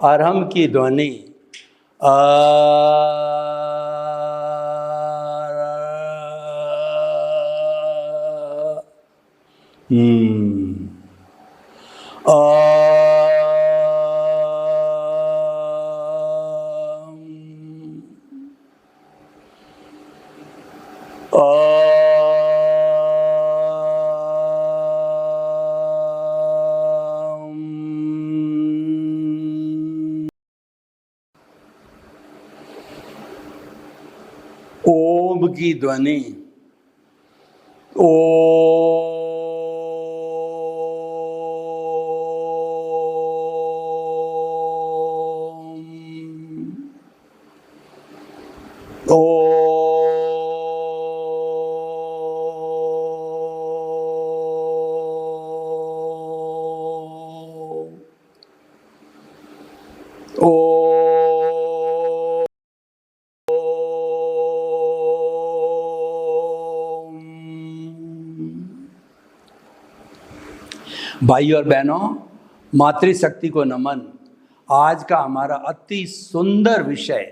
आरंभ की ध्वनि आ ओम की ध्वनि ओ भाई और बहनों, मातृशक्ति को नमन। आज का हमारा अति सुंदर विषय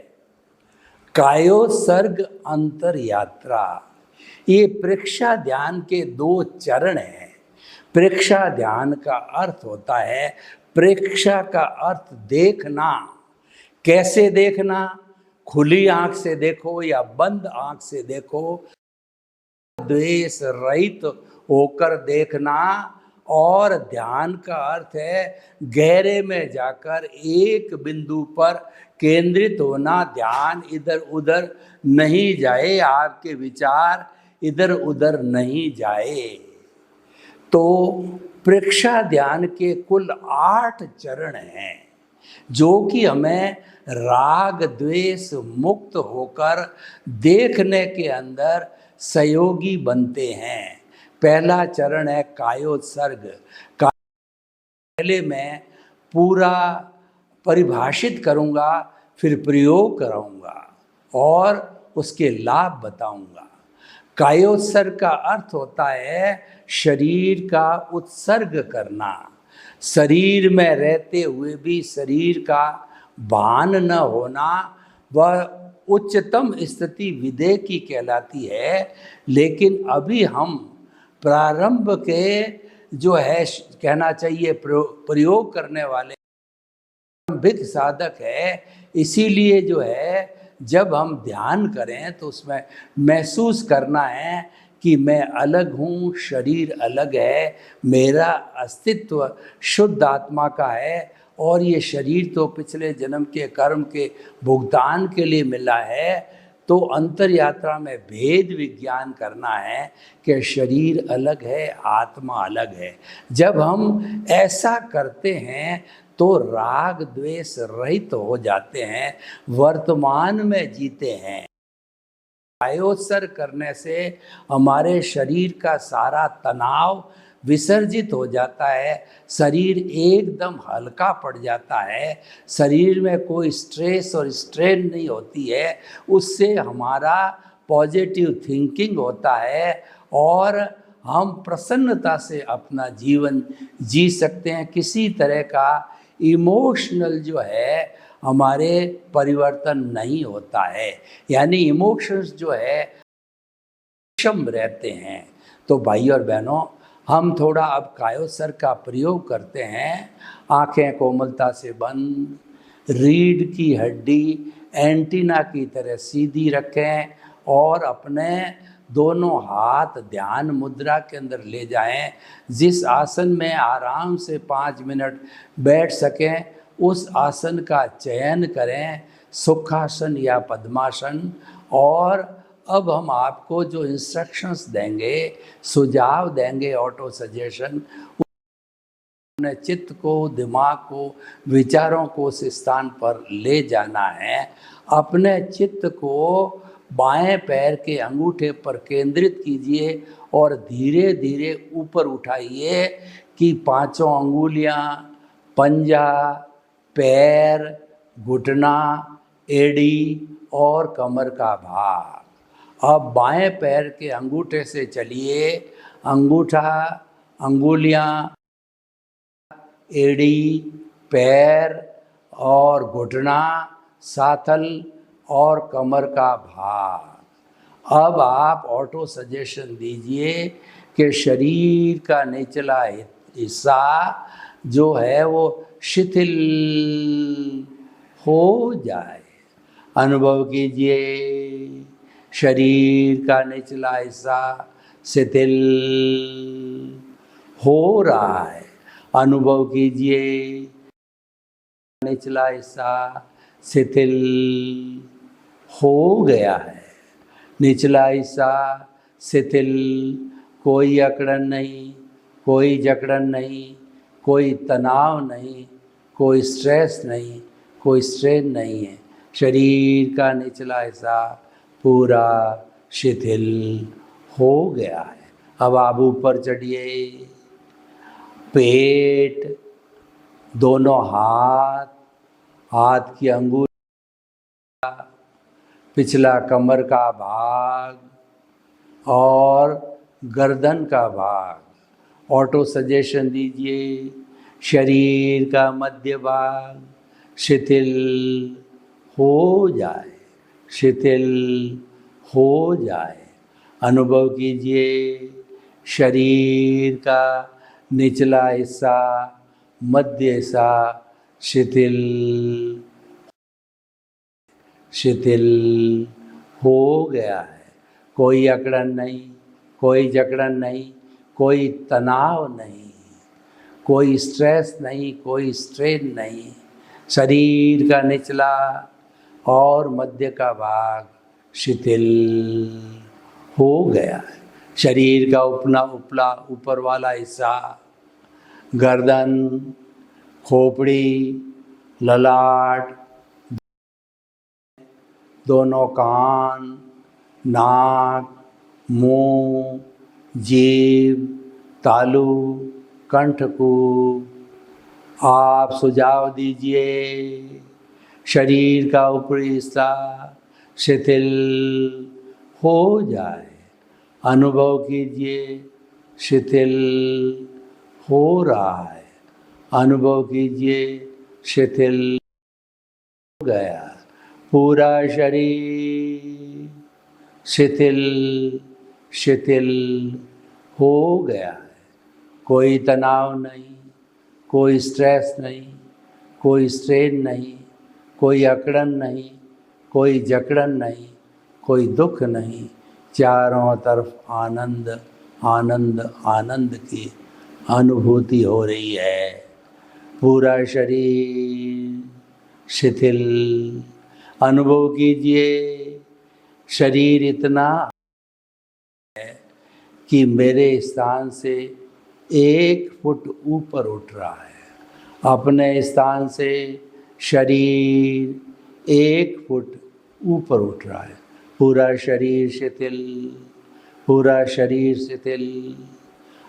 कायोत्सर्ग अंतर यात्रा। ये प्रेक्षा ध्यान के 2 चरण हैं। प्रेक्षा ध्यान का अर्थ होता है, प्रेक्षा का अर्थ देखना। कैसे देखना? खुली आंख से देखो या बंद आंख से देखो, द्वेष रहित होकर देखना। और ध्यान का अर्थ है गहरे में जाकर एक बिंदु पर केंद्रित होना। ध्यान इधर उधर नहीं जाए, आपके विचार इधर उधर नहीं जाए। तो प्रेक्षा ध्यान के कुल 8 चरण हैं, जो कि हमें राग द्वेष मुक्त होकर देखने के अंदर सहयोगी बनते हैं। पहला चरण है कायोत्सर्ग। पहले मैं पूरा परिभाषित करूंगा, फिर प्रयोग कराऊंगा और उसके लाभ बताऊंगा। कायोत्सर्ग का अर्थ होता है शरीर का उत्सर्ग करना। शरीर में रहते हुए भी शरीर का भान न होना, वह उच्चतम स्थिति विदेह की कहलाती है। लेकिन अभी हम प्रारंभ के जो है कहना चाहिए प्रयोग करने वाले प्रारंभिक साधक है। इसीलिए जो है जब हम ध्यान करें तो उसमें महसूस करना है कि मैं अलग हूँ, शरीर अलग है, मेरा अस्तित्व शुद्ध आत्मा का है और ये शरीर तो पिछले जन्म के कर्म के भुगतान के लिए मिला है। तो अंतर यात्रा में भेद विज्ञान करना है कि शरीर अलग है, आत्मा अलग है। जब हम ऐसा करते हैं तो राग द्वेष रहित हो जाते हैं, वर्तमान में जीते हैं। कायोत्सर्ग करने से हमारे शरीर का सारा तनाव विसर्जित हो जाता है, शरीर एकदम हल्का पड़ जाता है, शरीर में कोई स्ट्रेस और स्ट्रेन नहीं होती है। उससे हमारा पॉजिटिव थिंकिंग होता है और हम प्रसन्नता से अपना जीवन जी सकते हैं। किसी तरह का इमोशनल जो है हमारे परिवर्तन नहीं होता है, यानी इमोशंस जो है सक्षम रहते हैं। तो भाई और बहनों, हम थोड़ा अब कायोत्सर्ग का प्रयोग करते हैं। आंखें कोमलता से बंद, रीढ़ की हड्डी एंटीना की तरह सीधी रखें और अपने दोनों हाथ ध्यान मुद्रा के अंदर ले जाएं। जिस आसन में आराम से 5 मिनट बैठ सकें उस आसन का चयन करें, सुखासन या पद्मासन। और अब हम आपको जो इंस्ट्रक्शंस देंगे, सुझाव देंगे, ऑटो सजेशन, अपने चित्त को, दिमाग को, विचारों को उस स्थान पर ले जाना है। अपने चित्त को बाएं पैर के अंगूठे पर केंद्रित कीजिए और धीरे धीरे ऊपर उठाइए कि 5 अंगुलियां, पंजा, पैर, घुटना, एड़ी और कमर का भाग। अब बाएं पैर के अंगूठे से चलिए, अंगूठा, अंगुलियां, एड़ी, पैर और घुटना, साथल और कमर का भाग। अब आप ऑटो सजेशन दीजिए कि शरीर का निचला हिस्सा जो है वो शिथिल हो जाए। अनुभव कीजिए शरीर का निचला हिस्सा शिथिल हो रहा है। अनुभव कीजिए निचला हिस्सा शिथिल हो गया है। निचला हिस्सा शिथिल, कोई अकड़न नहीं, कोई जकड़न नहीं, कोई तनाव नहीं, कोई स्ट्रेस नहीं, कोई स्ट्रेन नहीं है। शरीर का निचला हिस्सा पूरा शिथिल हो गया है। अब आप ऊपर चढ़िए। पेट, दोनों हाथ, हाथ की अंगुली, पिछला कमर का भाग और गर्दन का भाग। ऑटो सजेशन दीजिए शरीर का मध्य भाग शिथिल हो जाए, शिथिल हो जाए। अनुभव कीजिए शरीर का निचला हिस्सा, मध्य हिस्सा शिथिल शिथिल हो गया है। कोई अकड़न नहीं, कोई जकड़न नहीं, कोई तनाव नहीं, कोई स्ट्रेस नहीं, कोई स्ट्रेन नहीं। शरीर का निचला और मध्य का भाग शिथिल हो गया है। शरीर का उपला ऊपर वाला हिस्सा, गर्दन, खोपड़ी, ललाट, दोनों कान, नाक, मुंह, जीभ, तालू, कंठकूप। आप सुझाव दीजिए शरीर का ऊपरी हिस्सा शिथिल हो जाए। अनुभव कीजिए शिथिल हो रहा है। अनुभव कीजिए शिथिल हो गया। पूरा शरीर शिथिल शिथिल हो गया है। कोई तनाव नहीं, कोई स्ट्रेस नहीं, कोई स्ट्रेन नहीं, कोई अकड़न नहीं, कोई जकड़न नहीं, कोई दुख नहीं। चारों तरफ आनंद आनंद आनंद की अनुभूति हो रही है। पूरा शरीर शिथिल। अनुभव कीजिए शरीर इतना है कि मेरे स्थान से 1 फुट ऊपर उठ रहा है। अपने स्थान से शरीर 1 फुट ऊपर उठ रहा है। पूरा शरीर शिथिल, पूरा शरीर शिथिल।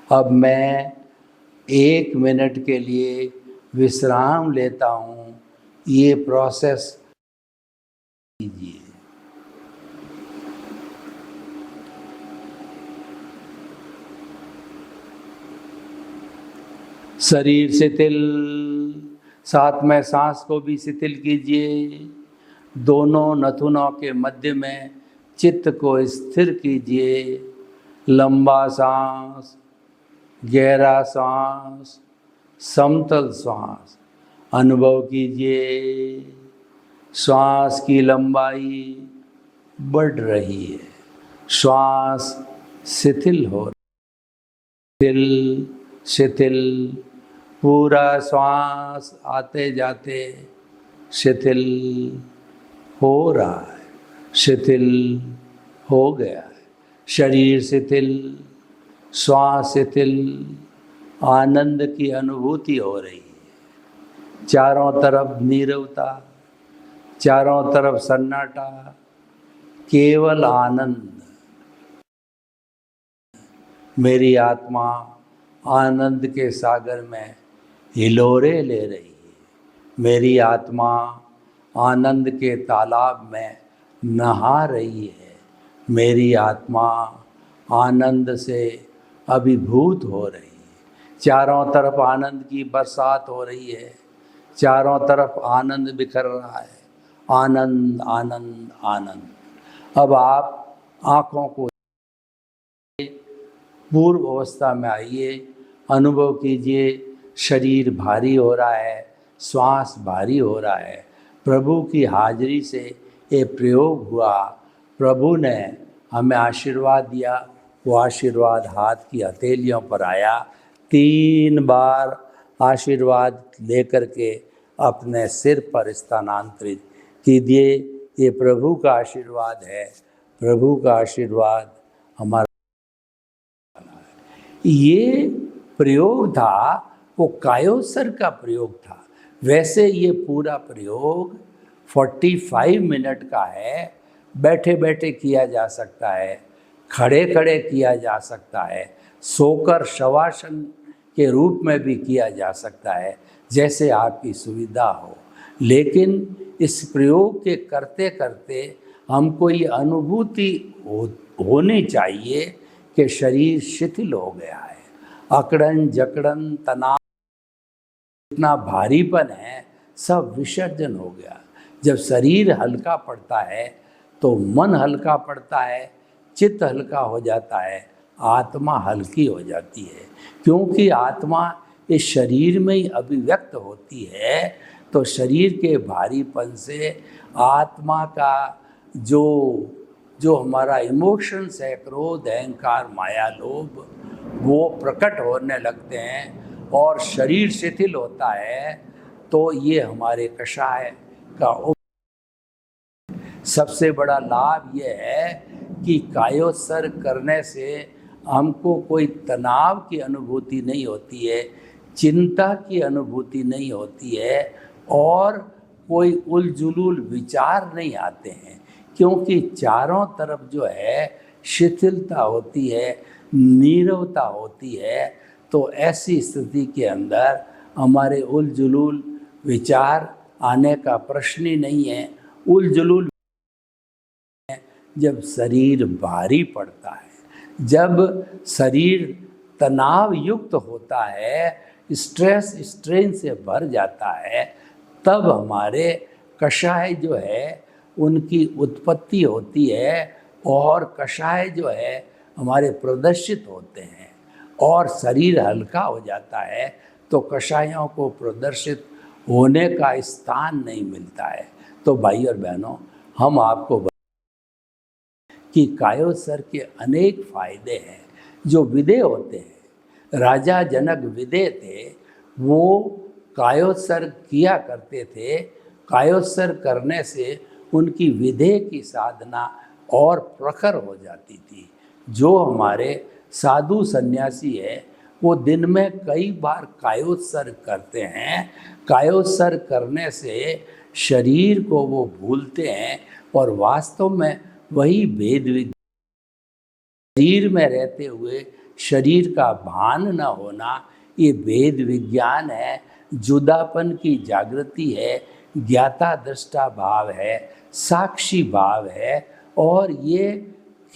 अब मैं 1 मिनट के लिए विश्राम लेता हूँ। ये प्रोसेस कीजिए। शरीर शिथिल, साथ में सांस को भी शिथिल कीजिए। दोनों नथुनों के मध्य में चित्त को स्थिर कीजिए। लंबा सांस, गहरा सांस, समतल सांस अनुभव कीजिए। श्वास की लंबाई बढ़ रही है। श्वास शिथिल हो रही है। शिथिल शिथिल, पूरा श्वास आते जाते शिथिल हो रहा है। शिथिल हो गया है। शरीर शिथिल, श्वास शिथिल, आनंद की अनुभूति हो रही है। चारों तरफ नीरवता, चारों तरफ सन्नाटा, केवल आनंद। मेरी आत्मा आनंद के सागर में हिलोरे ले रही है। मेरी आत्मा आनंद के तालाब में नहा रही है। मेरी आत्मा आनंद से अभिभूत हो रही है। चारों तरफ आनंद की बरसात हो रही है, चारों तरफ आनंद बिखर रहा है, आनंद आनंद आनंद। अब आप आँखों को पूर्व अवस्था में आइए, अनुभव कीजिए, शरीर भारी हो रहा है, श्वास भारी हो रहा है। प्रभु की हाजिरी से ये प्रयोग हुआ, प्रभु ने हमें आशीर्वाद दिया, वो आशीर्वाद हाथ की हथेलियों पर आया। 3 बार आशीर्वाद लेकर के अपने सिर पर स्थानांतरित कीजिए। ये प्रभु का आशीर्वाद है, प्रभु का आशीर्वाद हमारा। ये प्रयोग था, वो कायोत्सर्ग का प्रयोग था। वैसे ये पूरा प्रयोग 45 मिनट का है, बैठे बैठे किया जा सकता है, खड़े खड़े किया जा सकता है, सोकर शवासन के रूप में भी किया जा सकता है, जैसे आपकी सुविधा हो। लेकिन इस प्रयोग के करते करते हमको ये अनुभूति होनी चाहिए कि शरीर शिथिल हो गया है, अकड़न जकड़न तनाव इतना भारीपन है सब विसर्जन हो गया। जब शरीर हल्का पड़ता है तो मन हल्का पड़ता है, चित्त हल्का हो जाता है, आत्मा हल्की हो जाती है। क्योंकि आत्मा इस शरीर में ही अभिव्यक्त होती है, तो शरीर के भारीपन से आत्मा का जो हमारा इमोशंस है, क्रोध अहंकार माया लोभ, वो प्रकट होने लगते हैं और शरीर शिथिल होता है। तो ये हमारे कषाय का सबसे बड़ा लाभ ये है कि कायोत्सर्ग करने से हमको कोई तनाव की अनुभूति नहीं होती है, चिंता की अनुभूति नहीं होती है और कोई उलझुल विचार नहीं आते हैं। क्योंकि चारों तरफ जो है शिथिलता होती है, नीरवता होती है, तो ऐसी स्थिति के अंदर हमारे उलझुल विचार आने का प्रश्न ही नहीं है। उलझुल जब शरीर भारी पड़ता है, जब शरीर तनाव युक्त होता है, स्ट्रेस स्ट्रेन से भर जाता है, तब हमारे कषाय जो है उनकी उत्पत्ति होती है और कषाय जो है हमारे प्रदर्शित होते हैं और शरीर हल्का हो जाता है, तो कषायों को प्रदर्शित होने का स्थान नहीं मिलता है। तो भाई और बहनों, हम आपको कि कायोत्सर्ग के अनेक फायदे हैं। जो विदेह होते हैं, राजा जनक विदेह थे, वो कायोत्सर्ग किया करते थे। कायोत्सर्ग करने से उनकी विदेह की साधना और प्रखर हो जाती थी। जो हमारे साधु सन्यासी है, वो दिन में कई बार कायोत्सर्ग करते हैं। कायोत्सर्ग करने से शरीर को वो भूलते हैं और वास्तव में वही भेद विज्ञान, शरीर में रहते हुए शरीर का भान न होना, ये भेद विज्ञान है, जुदापन की जागृति है, ज्ञाता दृष्टा भाव है, साक्षी भाव है। और ये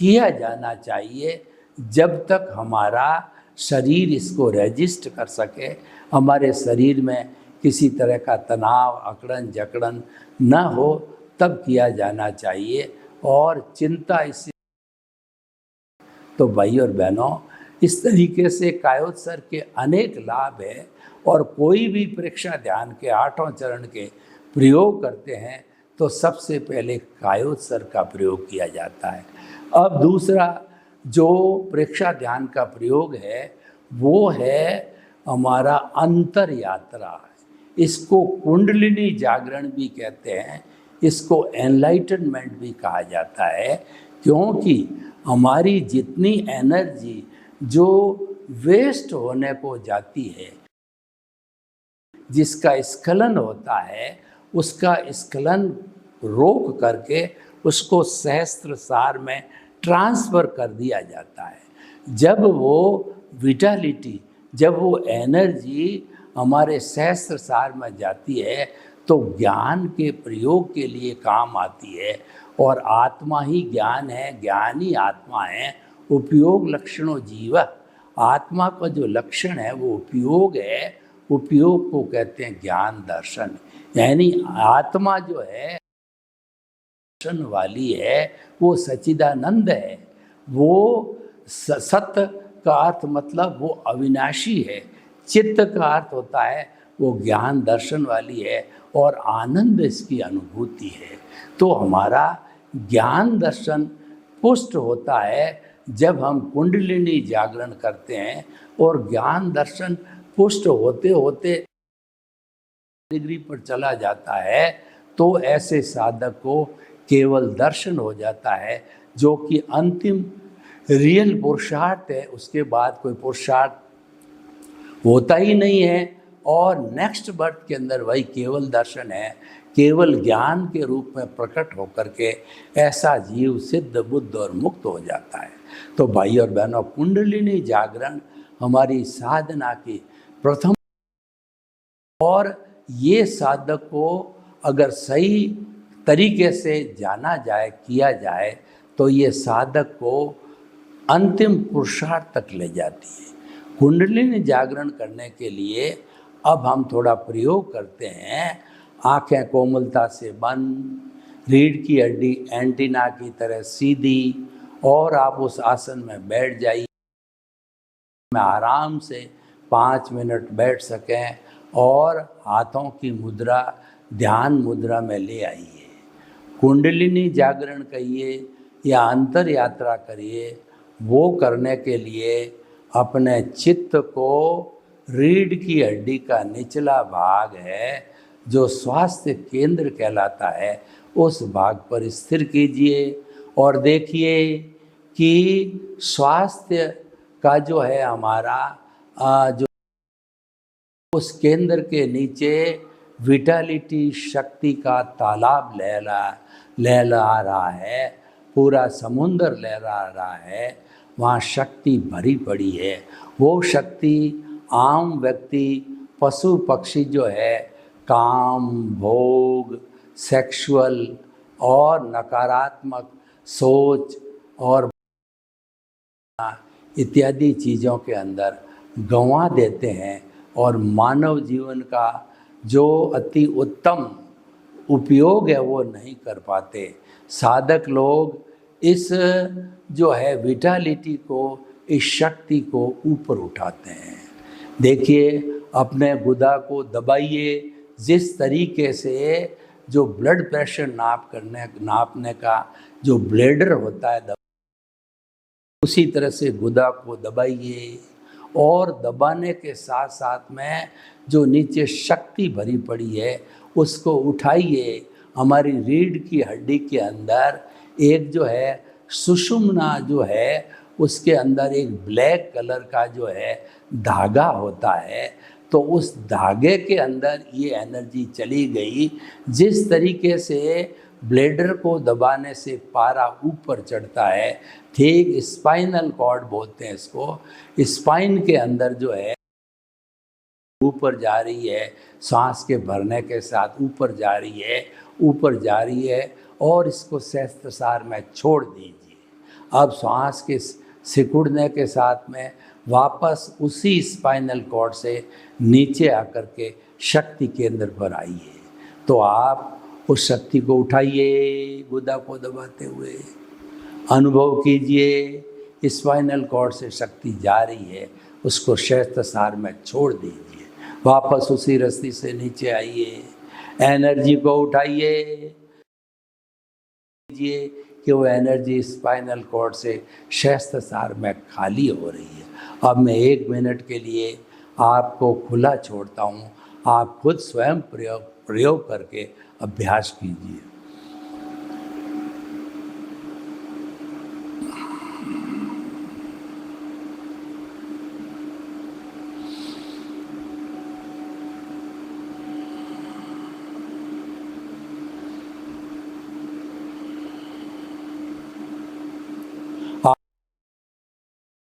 किया जाना चाहिए जब तक हमारा शरीर इसको रजिस्ट कर सके, हमारे शरीर में किसी तरह का तनाव अकड़न जकड़न न हो, तब किया जाना चाहिए। और चिंता इसी, तो भाई और बहनों, इस तरीके से कायोत्सर्ग के अनेक लाभ है। और कोई भी प्रेक्षा ध्यान के 8वें चरण के प्रयोग करते हैं तो सबसे पहले कायोत्सर्ग का प्रयोग किया जाता है। अब दूसरा जो प्रेक्षा ध्यान का प्रयोग है वो है हमारा अंतर यात्रा। इसको कुंडलिनी जागरण भी कहते हैं, इसको एनलाइटनमेंट भी कहा जाता है। क्योंकि हमारी जितनी एनर्जी जो वेस्ट होने को जाती है, जिसका स्खलन होता है, उसका स्खलन रोक करके उसको सहस्त्रसार में ट्रांसफ़र कर दिया जाता है। जब वो विटालिटी, जब वो एनर्जी हमारे सहस्त्रसार में जाती है तो ज्ञान के प्रयोग के लिए काम आती है। और आत्मा ही ज्ञान है, ज्ञान ही आत्मा है। उपयोग लक्षणों जीव, आत्मा का जो लक्षण है वो उपयोग है, उपयोग को कहते हैं ज्ञान दर्शन। यानी आत्मा जो है दर्शन वाली है, वो सच्चिदानंद है, वो सत्य का अर्थ मतलब वो अविनाशी है। चित्त का अर्थ होता है वो ज्ञान दर्शन वाली है और आनंद इसकी अनुभूति है। तो हमारा ज्ञान दर्शन पुष्ट होता है जब हम कुंडलिनी जागरण करते हैं, और ज्ञान दर्शन पुष्ट होते होते डिग्री पर चला जाता है तो ऐसे साधक को केवल दर्शन हो जाता है, जो कि अंतिम रियल पुरुषार्थ है। उसके बाद कोई पुरुषार्थ होता ही नहीं है, और नेक्स्ट बर्थ के अंदर वही केवल दर्शन है, केवल ज्ञान के रूप में प्रकट होकर के ऐसा जीव सिद्ध बुद्ध और मुक्त हो जाता है। तो भाई और बहनों, कुंडलिनी जागरण हमारी साधना की प्रथम, और ये साधक को अगर सही तरीके से जाना जाए, किया जाए, तो ये साधक को अंतिम पुरुषार्थ तक ले जाती है। कुंडलिनी जागरण करने के लिए अब हम थोड़ा प्रयोग करते हैं। आंखें कोमलता से बंद, रीढ़ की हड्डी एंटीना की तरह सीधी, और आप उस आसन में बैठ जाइए। में आराम से 5 मिनट बैठ सकें और हाथों की मुद्रा ध्यान मुद्रा में ले आइए। कुंडलिनी जागरण कहिए या अंतर यात्रा करिए, वो करने के लिए अपने चित्त को रीढ़ की हड्डी का निचला भाग है जो स्वास्थ्य केंद्र कहलाता है, उस भाग पर स्थिर कीजिए और देखिए कि स्वास्थ्य का जो है हमारा जो उस केंद्र के नीचे विटालिटी शक्ति का तालाब लहरा रहा है, पूरा समुंदर लहरा रहा है, वहाँ शक्ति भरी पड़ी है। वो शक्ति आम व्यक्ति पशु पक्षी जो है काम, भोग, सेक्सुअल और नकारात्मक सोच और इत्यादि चीज़ों के अंदर गंवा देते हैं, और मानव जीवन का जो अति उत्तम उपयोग है वो नहीं कर पाते। साधक लोग इस जो है विटालिटी को, इस शक्ति को ऊपर उठाते हैं। देखिए, अपने गुदा को दबाइए। जिस तरीके से जो ब्लड प्रेशर नापने का जो ब्लेडर होता है, उसी तरह से गुदा को दबाइए, और दबाने के साथ साथ में जो नीचे शक्ति भरी पड़ी है उसको उठाइए। हमारी रीढ़ की हड्डी के अंदर एक जो है सुषुम्ना जो है, उसके अंदर एक ब्लैक कलर का जो है धागा होता है, तो उस धागे के अंदर ये एनर्जी चली गई। जिस तरीके से ब्लेडर को दबाने से पारा ऊपर चढ़ता है, ठीक स्पाइनल कॉर्ड बोलते हैं इसको, स्पाइन के अंदर जो है ऊपर जा रही है, सांस के भरने के साथ ऊपर जा रही है, और इसको सहस्त्रसार में छोड़ दीजिए। अब सांस के सिकुड़ने के साथ में वापस उसी स्पाइनल कॉर्ड से नीचे आकर के शक्ति केंद्र पर आइए। तो आप उस शक्ति को उठाइए, गुदा को दबाते हुए अनुभव कीजिए स्पाइनल कॉर्ड से शक्ति जा रही है, उसको सहस्त्रसार में छोड़ दीजिए, वापस उसी रस्सी से नीचे आइए, एनर्जी को उठाइए कि वो एनर्जी स्पाइनल कॉर्ड से सहस्त्रसार में खाली हो रही है। अब मैं 1 मिनट के लिए आपको खुला छोड़ता हूँ, आप खुद स्वयं प्रयोग करके अभ्यास कीजिए।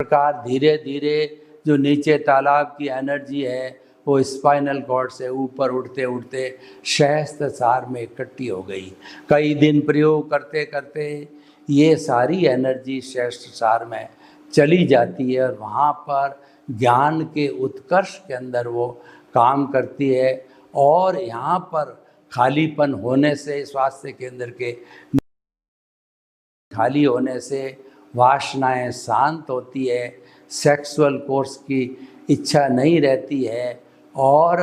प्रकार धीरे धीरे जो नीचे तालाब की एनर्जी है वो स्पाइनल कॉर्ड से ऊपर उठते उठते सहस्त्रसार में इकट्ठी हो गई। कई दिन प्रयोग करते करते ये सारी एनर्जी सहस्त्रसार में चली जाती है और वहाँ पर ज्ञान के उत्कर्ष के अंदर वो काम करती है। और यहाँ पर खालीपन होने से, स्वास्थ्य केंद्र के खाली होने से वासनाएं शांत होती है, सेक्सुअल कोर्स की इच्छा नहीं रहती है और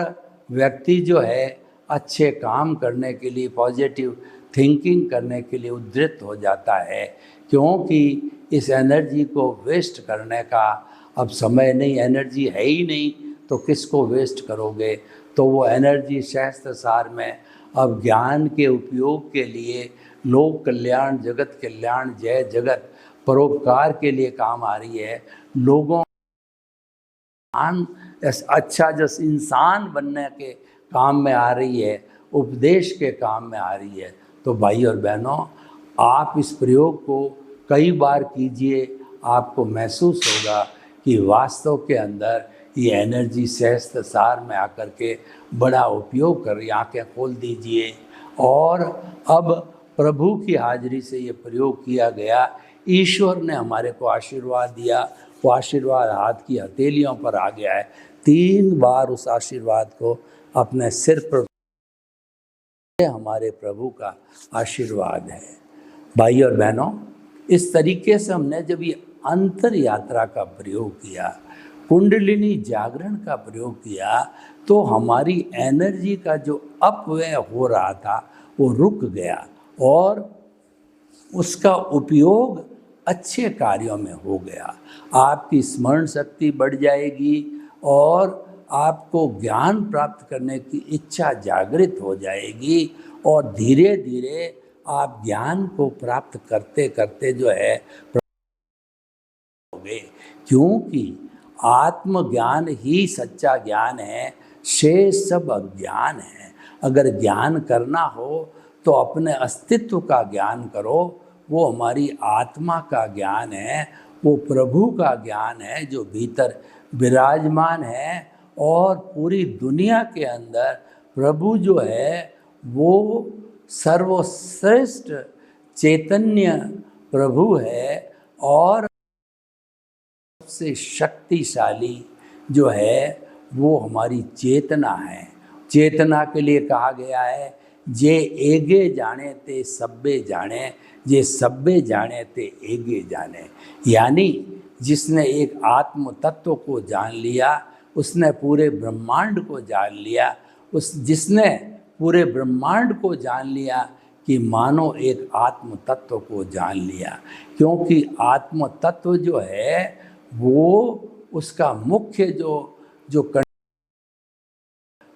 व्यक्ति जो है अच्छे काम करने के लिए, पॉजिटिव थिंकिंग करने के लिए उद्यत हो जाता है। क्योंकि इस एनर्जी को वेस्ट करने का अब समय नहीं, एनर्जी है ही नहीं तो किसको वेस्ट करोगे। तो वो एनर्जी सहस्त्र सार में अब ज्ञान के उपयोग के लिए, लोक कल्याण, जगत कल्याण, जय जगत, परोपकार के लिए काम आ रही है। लोगों अच्छा जस इंसान बनने के काम में आ रही है, उपदेश के काम में आ रही है। तो भाई और बहनों, आप इस प्रयोग को कई बार कीजिए, आपको महसूस होगा कि वास्तव के अंदर ये एनर्जी सहस्त्र सार में आकर के बड़ा उपयोग कर रही है। आँखें खोल दीजिए और अब प्रभु की हाजिरी से ये प्रयोग किया गया। ईश्वर ने हमारे को आशीर्वाद दिया, वो आशीर्वाद हाथ की हथेलियों पर आ गया है। 3 बार उस आशीर्वाद को अपने सिर पर, हमारे प्रभु का आशीर्वाद है। भाई और बहनों, इस तरीके से हमने जब ये अंतर यात्रा का प्रयोग किया, कुंडलिनी जागरण का प्रयोग किया, तो हमारी एनर्जी का जो अपव्यय हो रहा था वो रुक गया और उसका उपयोग अच्छे कार्यों में हो गया। आपकी स्मरण शक्ति बढ़ जाएगी और आपको ज्ञान प्राप्त करने की इच्छा जागृत हो जाएगी और धीरे धीरे आप ज्ञान को प्राप्त करते करते जो है क्योंकि आत्मज्ञान ही सच्चा ज्ञान है, शेष सब अज्ञान है। अगर ज्ञान करना हो तो अपने अस्तित्व का ज्ञान करो, वो हमारी आत्मा का ज्ञान है, वो प्रभु का ज्ञान है जो भीतर विराजमान है। और पूरी दुनिया के अंदर प्रभु जो है वो सर्वश्रेष्ठ चैतन्य प्रभु है और सबसे शक्तिशाली जो है वो हमारी चेतना है। चेतना के लिए कहा गया है, जे एगे जाने ते सब्बे जाने, जे सब्बे जाने ते एगे जाने। यानी जिसने एक आत्म तत्व को जान लिया उसने पूरे ब्रह्मांड को जान लिया। जिसने पूरे ब्रह्मांड को जान लिया कि मानो एक आत्म तत्व को जान लिया। क्योंकि आत्म तत्व जो है वो उसका मुख्य जो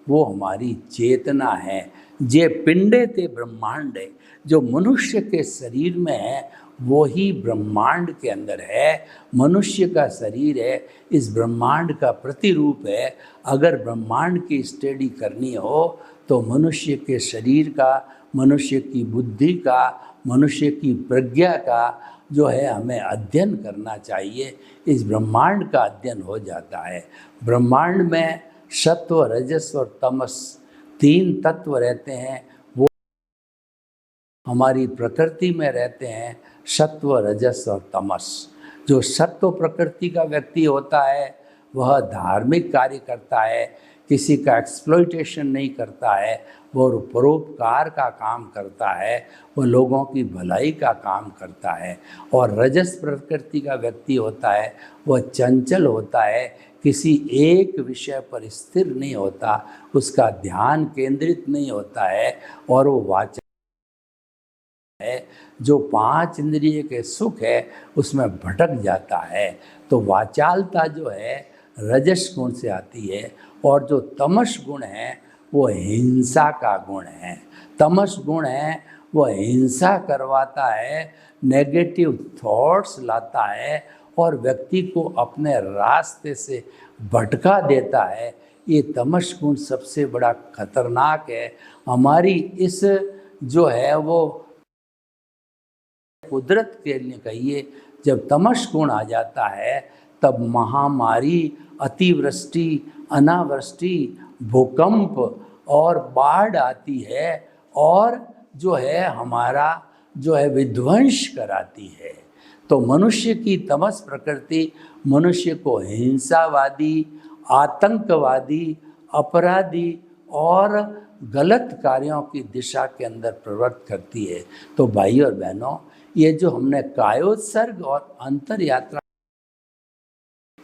वो हमारी चेतना है। जे पिंडे ते ब्रह्मांड, जो मनुष्य के शरीर में है वो ही ब्रह्मांड के अंदर है। मनुष्य का शरीर है, इस ब्रह्मांड का प्रतिरूप है। अगर ब्रह्मांड की स्टडी करनी हो तो मनुष्य के शरीर का, मनुष्य की बुद्धि का, मनुष्य की प्रज्ञा का जो है हमें अध्ययन करना चाहिए। इस ब्रह्मांड का अध्ययन हो जाता है। ब्रह्मांड में सत्व, रजस और तमस 3 तत्व रहते हैं। वो हमारी प्रकृति में रहते हैं, सत्व, रजस और तमस। जो सत्व प्रकृति का व्यक्ति होता है वह धार्मिक कार्य करता है, किसी का एक्सप्लॉइटेशन नहीं करता है, वो परोपकार का काम करता है, वो लोगों की भलाई का काम करता है। और रजस प्रकृति का व्यक्ति होता है वह चंचल होता है, किसी एक विषय पर स्थिर नहीं होता, उसका ध्यान केंद्रित नहीं होता है और वो वाचा है, जो 5 इंद्रिय के सुख है उसमें भटक जाता है। तो वाचालता जो है रजस गुण से आती है और जो तमस गुण है वो हिंसा का गुण है। तमस गुण है वो हिंसा करवाता है, नेगेटिव थॉट्स लाता है और व्यक्ति को अपने रास्ते से भटका देता है। ये तमस गुण सबसे बड़ा खतरनाक है। हमारी इस जो है वो कुदरत के लिए कहिए, जब तमस गुण आ जाता है तब महामारी, अतिवृष्टि, अनावृष्टि, भूकंप और बाढ़ आती है और जो है हमारा जो है विध्वंस कराती है। तो मनुष्य की तमस प्रकृति मनुष्य को हिंसावादी, आतंकवादी, अपराधी और गलत कार्यों की दिशा के अंदर प्रवृत्त करती है। तो भाइयों और बहनों, ये जो हमने कायोत्सर्ग और अंतर यात्रा,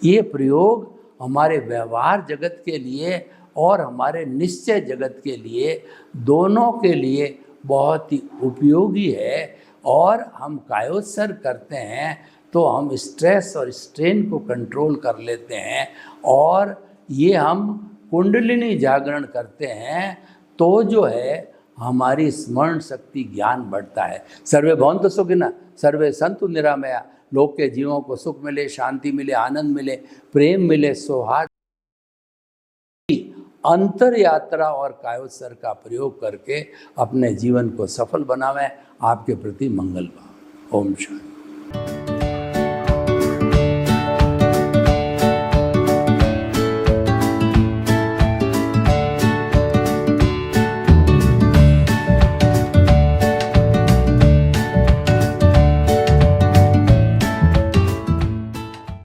ये प्रयोग हमारे व्यवहार जगत के लिए और हमारे निश्चय जगत के लिए, दोनों के लिए बहुत ही उपयोगी है। और हम कायोत्सर्ग करते हैं तो हम स्ट्रेस और स्ट्रेन को कंट्रोल कर लेते हैं, और ये हम कुंडलिनी जागरण करते हैं तो जो है हमारी स्मरण शक्ति, ज्ञान बढ़ता है। सर्वे भवन्तु सुखिनः, सर्वे सन्तु निरामया। लोक के जीवों को सुख मिले, शांति मिले, आनंद मिले, प्रेम मिले, सौहार्द। अंतर यात्रा और कायोत्सर्ग का प्रयोग करके अपने जीवन को सफल बनावें। आपके प्रति मंगल भाव। ओम शांति।